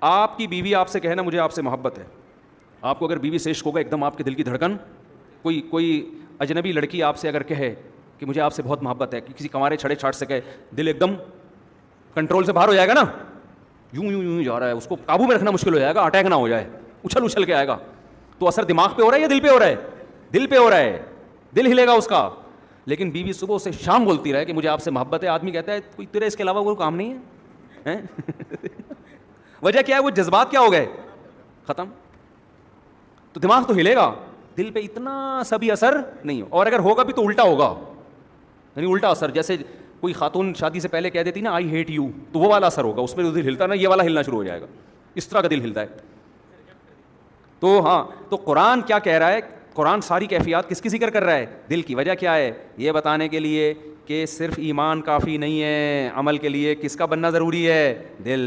आपकी बीवी आपसे कहे ना मुझे आपसे मोहब्बत है, आपको अगर बीवी से इश्क होगा, एकदम आपके दिल की धड़कन, कोई अजनबी लड़की आपसे अगर कहे कि मुझे आपसे बहुत मोहब्बत है, कि किसी कमारे छड़े छाट से कहे, दिल एकदम कंट्रोल से बाहर हो जाएगा ना, यूं यूं यूं जा रहा है, उसको काबू में रखना मुश्किल हो जाएगा, अटैक ना हो जाए, उछल उछल के आएगा। तो असर दिमाग पे हो रहा है या दिल पे हो रहा है? दिल पे हो रहा है, दिल हिलेगा उसका। लेकिन बीवी सुबह से शाम बोलती रहे कि मुझे आपसे मोहब्बत है, आदमी कहता है कोई तेरे इसके अलावा कोई काम नहीं है, हैं? वजह क्या है? वो जज्बात क्या हो गए, खत्म। तो दिमाग तो हिलेगा, दिल पे इतना सभी असर नहीं हो, और अगर होगा भी तो उल्टा होगा, यानी उल्टा असर। जैसे कोई खातून शादी से पहले कह देती ना आई हेट यू, तो वो वाला असर होगा, उसमें जो दिल हिलता ना, ये वाला हिलना शुरू हो जाएगा, इस तरह का दिल हिलता है। तो हाँ, तो कुरान क्या कह रहा है? कुरान सारी कैफियत किसकी जिक्र कर रहा है? दिल की। वजह क्या है? ये बताने के लिए कि सिर्फ ईमान काफ़ी नहीं है, अमल के लिए किसका बनना ज़रूरी है? दिल।